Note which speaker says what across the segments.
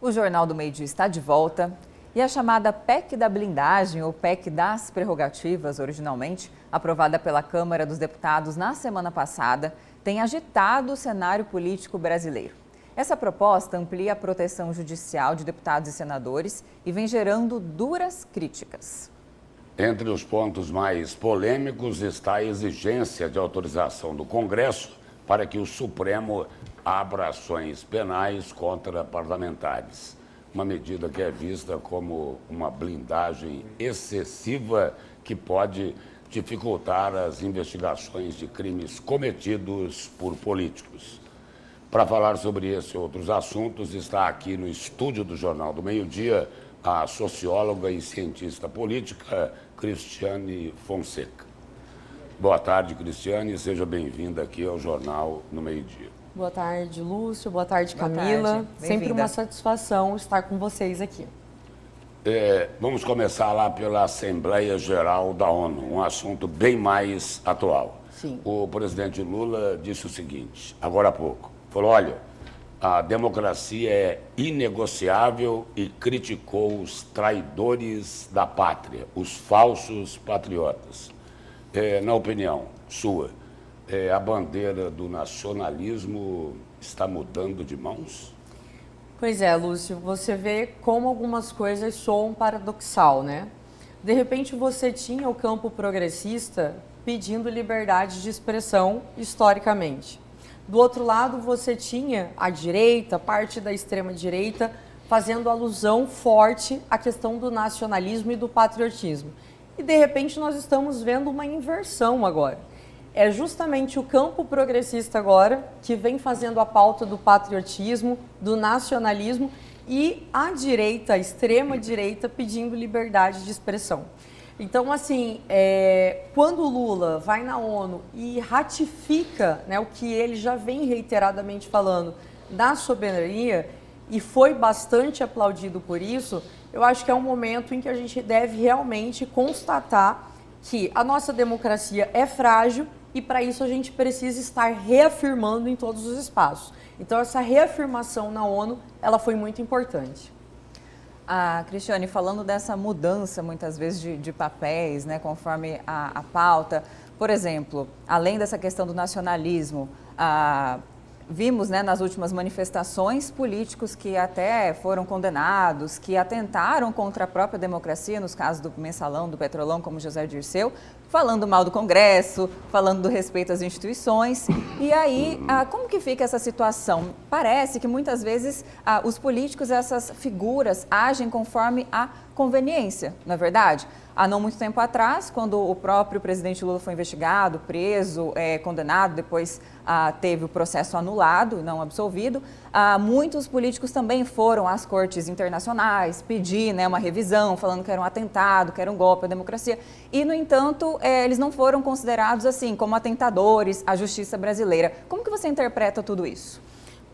Speaker 1: O Jornal do Meio-Dia está de volta e a chamada PEC da blindagem, ou PEC das prerrogativas, originalmente, aprovada pela Câmara dos Deputados na semana passada, tem agitado o cenário político brasileiro. Essa proposta amplia a proteção judicial de deputados e senadores e vem gerando duras críticas.
Speaker 2: Entre os pontos mais polêmicos está a exigência de autorização do Congresso para que o Supremo abra ações penais contra parlamentares. Uma medida que é vista como uma blindagem excessiva que pode dificultar as investigações de crimes cometidos por políticos. Para falar sobre esse e outros assuntos, está aqui no estúdio do Jornal do Meio-Dia a socióloga e cientista política Cristiane Fonseca. Boa tarde, Cristiane, seja bem-vinda aqui ao Jornal no Meio-Dia.
Speaker 3: Boa tarde, Lúcio. Boa tarde, Camila. Sempre uma satisfação estar com vocês aqui.
Speaker 2: Vamos começar lá pela Assembleia Geral da ONU, um assunto bem mais atual.
Speaker 3: Sim.
Speaker 2: O presidente Lula disse o seguinte, agora há pouco, falou, olha, a democracia é inegociável e criticou os traidores da pátria, os falsos patriotas. Na opinião sua, a bandeira do nacionalismo está mudando de mãos?
Speaker 3: Pois é, Lúcio, você vê como algumas coisas soam paradoxal, né? De repente você tinha o campo progressista pedindo liberdade de expressão historicamente. Do outro lado, você tinha a direita, parte da extrema-direita, fazendo alusão forte à questão do nacionalismo e do patriotismo. E, de repente, nós estamos vendo uma inversão agora. É justamente o campo progressista agora que vem fazendo a pauta do patriotismo, do nacionalismo e a direita, a extrema-direita, pedindo liberdade de expressão. Então, assim, quando o Lula vai na ONU e ratifica, né, o que ele já vem reiteradamente falando da soberania e foi bastante aplaudido por isso, eu acho que é um momento em que a gente deve realmente constatar que a nossa democracia é frágil e, para isso, a gente precisa estar reafirmando em todos os espaços. Então, essa reafirmação na ONU, ela foi muito importante.
Speaker 1: Cristiane, falando dessa mudança, muitas vezes, de papéis, né, conforme a pauta, por exemplo, além dessa questão do nacionalismo, vimos, né, nas últimas manifestações políticos que até foram condenados, que atentaram contra a própria democracia, nos casos do Mensalão, do Petrolão, como José Dirceu, falando mal do Congresso, falando do respeito às instituições. E aí, como que fica essa situação? Parece que muitas vezes os políticos, essas figuras, agem conforme a conveniência, não é verdade? Há não muito tempo atrás, quando o próprio presidente Lula foi investigado, preso, condenado, depois teve o processo anulado e não absolvido, muitos políticos também foram às cortes internacionais pedir, né, uma revisão, falando que era um atentado, que era um golpe à democracia. E, no entanto, eles não foram considerados assim como atentadores à justiça brasileira. Como que você interpreta tudo isso?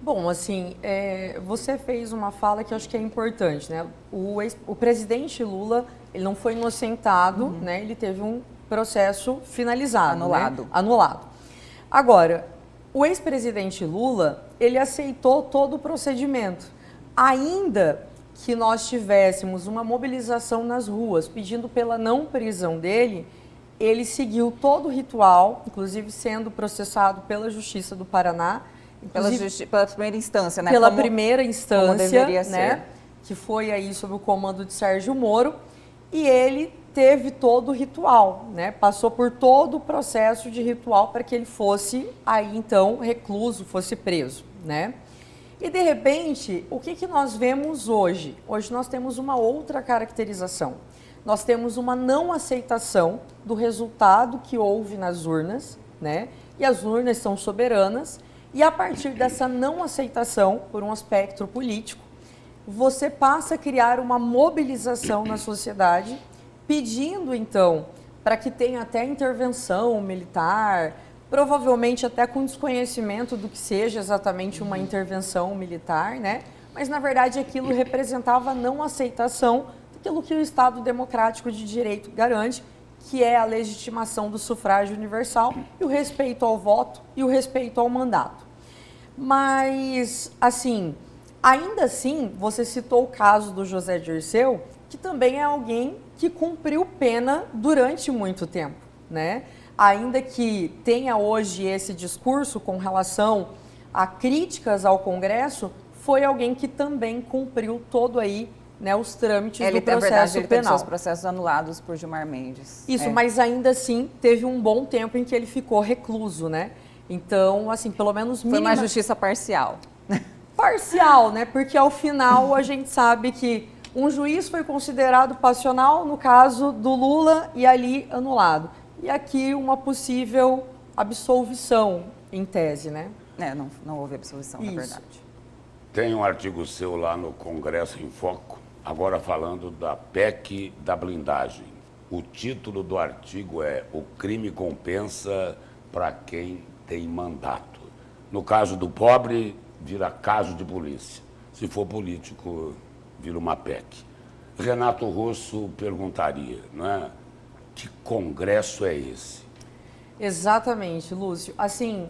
Speaker 3: Bom, assim, você fez uma fala que eu acho que é importante, né? O presidente Lula, ele não foi inocentado, né? Ele teve um processo finalizado,
Speaker 1: anulado.
Speaker 3: Né? Anulado. Agora, o ex-presidente Lula, ele aceitou todo o procedimento. Ainda que nós tivéssemos uma mobilização nas ruas pedindo pela não prisão dele, ele seguiu todo o ritual, inclusive sendo processado pela Justiça do Paraná,
Speaker 1: pela primeira instância, né?
Speaker 3: Pela primeira instância,
Speaker 1: como deveria
Speaker 3: né?
Speaker 1: ser.
Speaker 3: Que foi aí sob o comando de Sérgio Moro, e ele teve todo o ritual, né? Passou por todo o processo de ritual para que ele fosse aí então recluso, fosse preso, né? E de repente, o que nós vemos hoje? Hoje nós temos uma outra caracterização. Nós temos uma não aceitação do resultado que houve nas urnas, né? E as urnas são soberanas. E a partir dessa não aceitação, por um aspecto político, você passa a criar uma mobilização na sociedade, pedindo, então, para que tenha até intervenção militar, provavelmente até com desconhecimento do que seja exatamente uma intervenção militar, né? Mas, na verdade, aquilo representava a não aceitação daquilo que o Estado democrático de direito garante, que é a legitimação do sufrágio universal e o respeito ao voto e o respeito ao mandato. Mas, assim, Ainda assim, você citou o caso do José Dirceu, que também é alguém que cumpriu pena durante muito tempo, né? Ainda que tenha hoje esse discurso com relação a críticas ao Congresso, foi alguém que também cumpriu todo aí, né, os trâmites do processo
Speaker 1: ele
Speaker 3: penal.
Speaker 1: teve seus processos anulados por Gilmar Mendes.
Speaker 3: Isso, mas ainda assim teve um bom tempo em que ele ficou recluso, né? Então, assim, pelo menos
Speaker 1: Foi uma justiça parcial.
Speaker 3: Parcial, né? Porque ao final a gente sabe que um juiz foi considerado passional no caso do Lula e ali anulado. E aqui uma possível absolvição, em tese, né?
Speaker 1: Não houve absolvição, na verdade.
Speaker 2: Tem um artigo seu lá no Congresso em Foco, agora falando da PEC da blindagem. O título do artigo é "O crime compensa para quem tem mandato". No caso do pobre, vira caso de polícia. Se for político, vira uma PEC. Renato Russo perguntaria, não é? Que Congresso é esse?
Speaker 3: Exatamente, Lúcio. Assim,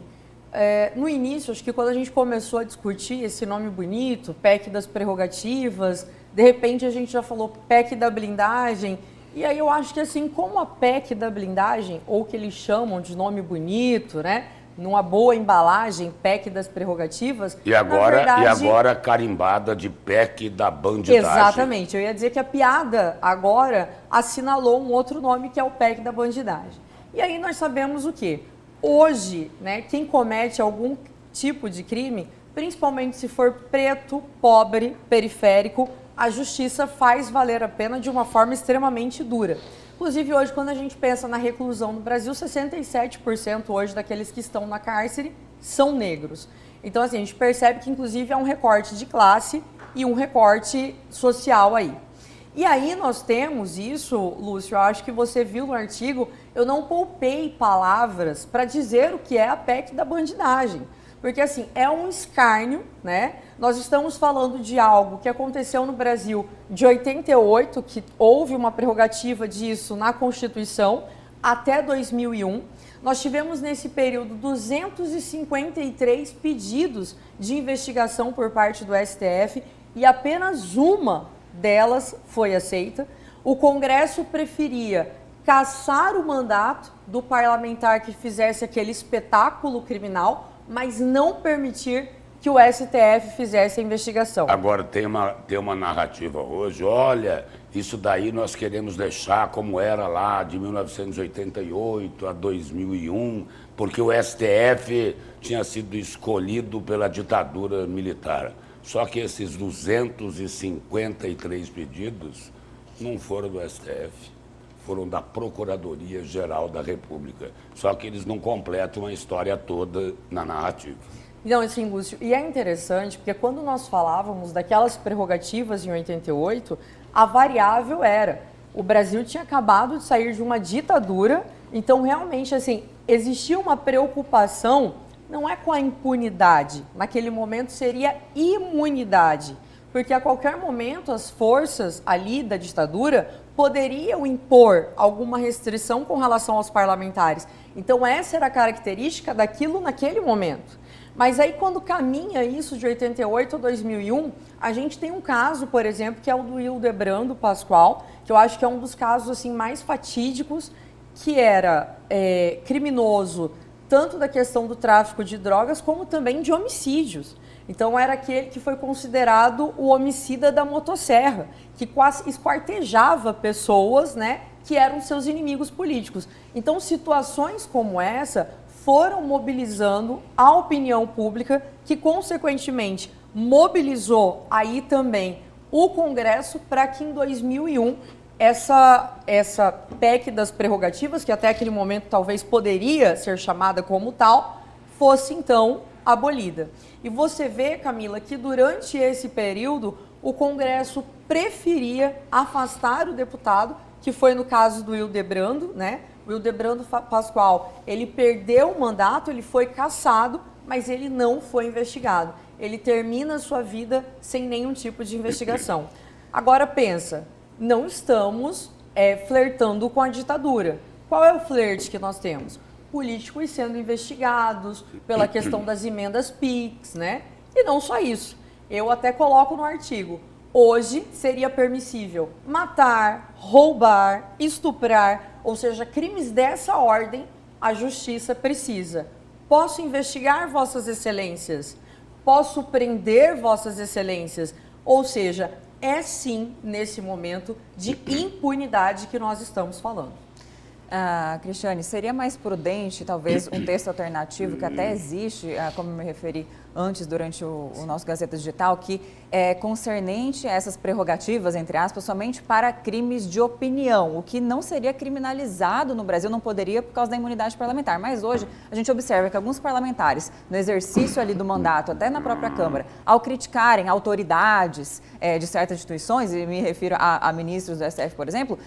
Speaker 3: no início, acho que quando a gente começou a discutir esse nome bonito, PEC das prerrogativas, de repente a gente já falou PEC da blindagem, e aí eu acho que assim, como a PEC da blindagem, ou que eles chamam de nome bonito, né? Numa boa embalagem, PEC das prerrogativas.
Speaker 2: E agora carimbada de PEC da bandidagem.
Speaker 3: Exatamente. Eu ia dizer que a piada agora assinalou um outro nome, que é o PEC da bandidagem. E aí nós sabemos o quê? Hoje, né, quem comete algum tipo de crime, principalmente se for preto, pobre, periférico, a justiça faz valer a pena de uma forma extremamente dura. Inclusive, hoje, quando a gente pensa na reclusão no Brasil, 67% hoje daqueles que estão na cárcere são negros. Então, assim, a gente percebe que, inclusive, é um recorte de classe e um recorte social aí. E aí nós temos isso, Lúcio, eu acho que você viu no artigo, eu não poupei palavras para dizer o que é a PEC da bandidagem. Porque, assim, é um escárnio, né? Nós estamos falando de algo que aconteceu no Brasil de 88, que houve uma prerrogativa disso na Constituição, até 2001. Nós tivemos nesse período 253 pedidos de investigação por parte do STF e apenas uma delas foi aceita. O Congresso preferia cassar o mandato do parlamentar que fizesse aquele espetáculo criminal, mas não permitir que o STF fizesse a investigação.
Speaker 2: Agora, tem uma narrativa hoje, olha, isso daí nós queremos deixar como era lá de 1988 a 2001, porque o STF tinha sido escolhido pela ditadura militar. Só que esses 253 pedidos não foram do STF, foram da Procuradoria-Geral da República. Só que eles não completam a história toda na narrativa.
Speaker 3: Não, assim, Lúcio, e é interessante porque quando nós falávamos daquelas prerrogativas em 88, a variável era, o Brasil tinha acabado de sair de uma ditadura, então realmente, assim, existia uma preocupação, não é com a impunidade, naquele momento seria imunidade, porque a qualquer momento as forças ali da ditadura poderiam impor alguma restrição com relação aos parlamentares. Então essa era a característica daquilo naquele momento. Mas aí quando caminha isso de 88 a 2001, a gente tem um caso, por exemplo, que é o do Hildebrando Pascoal, que eu acho que é um dos casos assim, mais fatídicos, que era criminoso tanto da questão do tráfico de drogas como também de homicídios. Então era aquele que foi considerado o homicida da motosserra, que quase esquartejava pessoas, né, que eram seus inimigos políticos. Então situações como essa foram mobilizando a opinião pública, que consequentemente mobilizou aí também o Congresso para que em 2001 essa PEC das prerrogativas, que até aquele momento talvez poderia ser chamada como tal, fosse então abolida. E você vê, Camila, que durante esse período o Congresso preferia afastar o deputado, que foi no caso do Hildebrando, né? O Hildebrando Pascoal, ele perdeu o mandato, ele foi cassado, mas ele não foi investigado. Ele termina a sua vida sem nenhum tipo de investigação. Agora pensa, não estamos flertando com a ditadura. Qual é o flerte que nós temos? Políticos sendo investigados pela questão das emendas PIX, né? E não só isso. eu até coloco no artigo, hoje seria permissível matar, roubar, estuprar, ou seja, crimes dessa ordem, a justiça precisa. Posso investigar, vossas excelências? Posso prender, vossas excelências? Ou seja, é sim, nesse momento de impunidade que nós estamos falando.
Speaker 1: Cristiane, seria mais prudente, talvez, um texto alternativo que até existe, como eu me referi antes, durante o nosso Gazeta Digital, que é concernente a essas prerrogativas, entre aspas, somente para crimes de opinião, o que não seria criminalizado no Brasil, não poderia por causa da imunidade parlamentar. Mas hoje a gente observa que alguns parlamentares, no exercício ali do mandato, até na própria Câmara, ao criticarem autoridades de certas instituições, e me refiro a ministros do STF, por exemplo,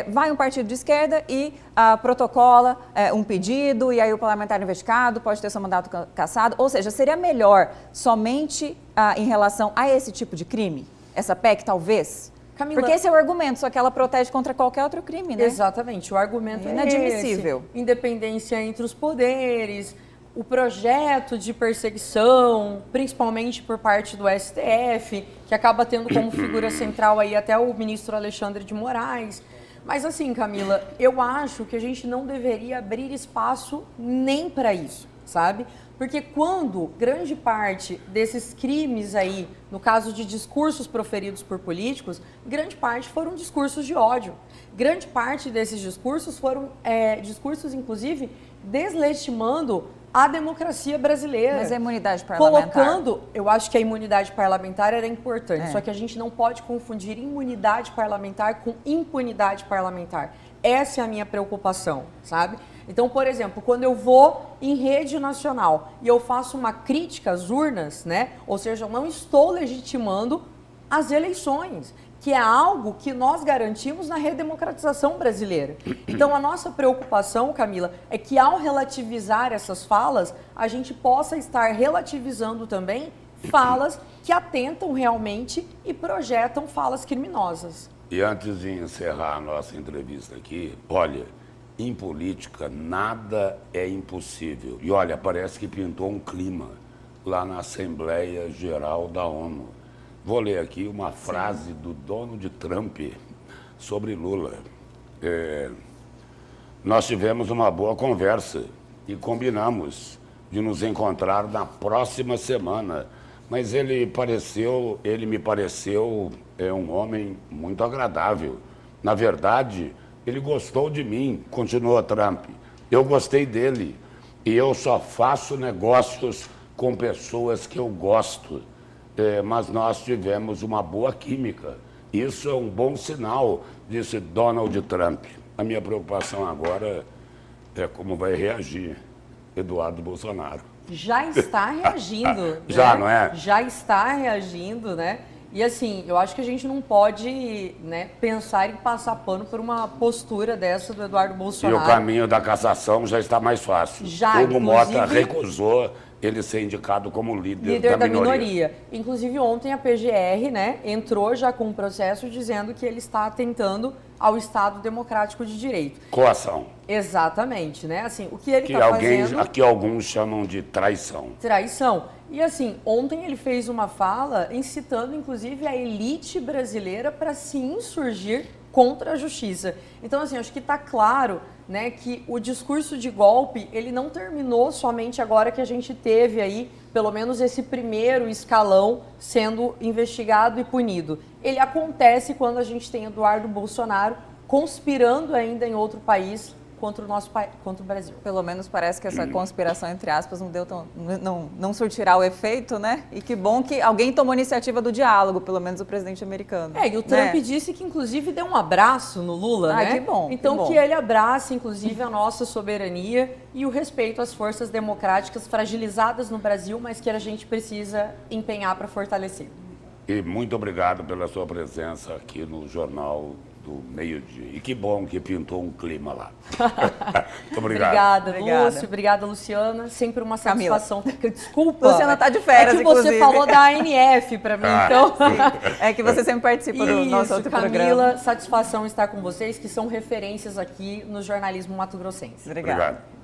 Speaker 1: vai um partido de esquerda e protocola um pedido, e aí o parlamentar investigado pode ter seu mandato cassado, ou seja, seria melhor somente em relação a esse tipo de crime? Essa PEC, talvez? Camila, porque esse é o argumento, só que ela protege contra qualquer outro crime, né?
Speaker 3: Exatamente, o argumento é
Speaker 1: inadmissível.
Speaker 3: Esse, independência entre os poderes, o projeto de perseguição, principalmente por parte do STF, que acaba tendo como figura central aí até o ministro Alexandre de Moraes. Mas assim, Camila, eu acho que a gente não deveria abrir espaço nem para isso, sabe? Porque quando grande parte desses crimes aí, no caso de discursos proferidos por políticos, grande parte foram discursos de ódio. Grande parte desses discursos foram discursos, inclusive, deslegitimando a democracia brasileira.
Speaker 1: Mas a imunidade parlamentar?
Speaker 3: Colocando, eu acho que a imunidade parlamentar era importante, só que a gente não pode confundir imunidade parlamentar com impunidade parlamentar. Essa é a minha preocupação, sabe? Então, por exemplo, quando eu vou em rede nacional e eu faço uma crítica às urnas, né? Ou seja, eu não estou legitimando as eleições, que é algo que nós garantimos na redemocratização brasileira. Então, a nossa preocupação, Camila, é que ao relativizar essas falas, a gente possa estar relativizando também falas que atentam realmente e projetam falas criminosas.
Speaker 2: E antes de encerrar a nossa entrevista aqui, olha, em política nada é impossível. E olha, parece que pintou um clima lá na Assembleia Geral da ONU. Vou ler aqui uma frase do Donald Trump sobre Lula. Nós tivemos uma boa conversa e combinamos de nos encontrar na próxima semana. Mas ele me pareceu um homem muito agradável. Na verdade, ele gostou de mim, continuou Trump. Eu gostei dele e eu só faço negócios com pessoas que eu gosto. Mas nós tivemos uma boa química. Isso é um bom sinal, disse Donald Trump. A minha preocupação agora é como vai reagir Eduardo Bolsonaro.
Speaker 3: Já está reagindo.
Speaker 2: Já,
Speaker 3: né?
Speaker 2: não é?
Speaker 3: Já está reagindo, né? E assim, eu acho que a gente não pode, né, pensar em passar pano por uma postura dessa do Eduardo Bolsonaro.
Speaker 2: E o caminho da cassação já está mais fácil.
Speaker 3: Já,
Speaker 2: Hugo Mota recusou ele ser indicado como líder da minoria.
Speaker 3: Inclusive, ontem a PGR, né, entrou já com um processo dizendo que ele está atentando ao Estado Democrático de Direito.
Speaker 2: Coação.
Speaker 3: Exatamente, né? Assim, o que ele está fazendo...
Speaker 2: Aqui alguns chamam de traição.
Speaker 3: Traição. E assim, ontem ele fez uma fala incitando, inclusive, a elite brasileira para se insurgir contra a justiça. Então, assim, acho que está claro, né, que o discurso de golpe, ele não terminou somente agora que a gente teve aí, pelo menos esse primeiro escalão sendo investigado e punido. Ele acontece quando a gente tem Eduardo Bolsonaro conspirando ainda em outro país contra o Brasil.
Speaker 1: Pelo menos parece que essa conspiração, entre aspas, não surtirá o efeito, né? E que bom que alguém tomou iniciativa do diálogo, pelo menos o presidente americano.
Speaker 3: E o Trump disse que, inclusive, deu um abraço no Lula, né?
Speaker 1: Que bom.
Speaker 3: Então, que ele abrace, inclusive, a nossa soberania e o respeito às forças democráticas fragilizadas no Brasil, mas que a gente precisa empenhar para fortalecer.
Speaker 2: E muito obrigado pela sua presença aqui no Jornal do Meio-Dia. E que bom que pintou um clima lá. Muito obrigado.
Speaker 3: Obrigada, Lúcio. Obrigada, Luciana. Sempre uma satisfação. Desculpa.
Speaker 1: Luciana está de férias,
Speaker 3: é que você
Speaker 1: inclusive.
Speaker 3: falou da ANF para mim, então.
Speaker 1: Sim. É que você sempre participa do nosso outro
Speaker 3: Camila,
Speaker 1: programa.
Speaker 3: satisfação estar com vocês, que são referências aqui no jornalismo mato-grossense.
Speaker 1: Obrigada.
Speaker 2: Obrigado.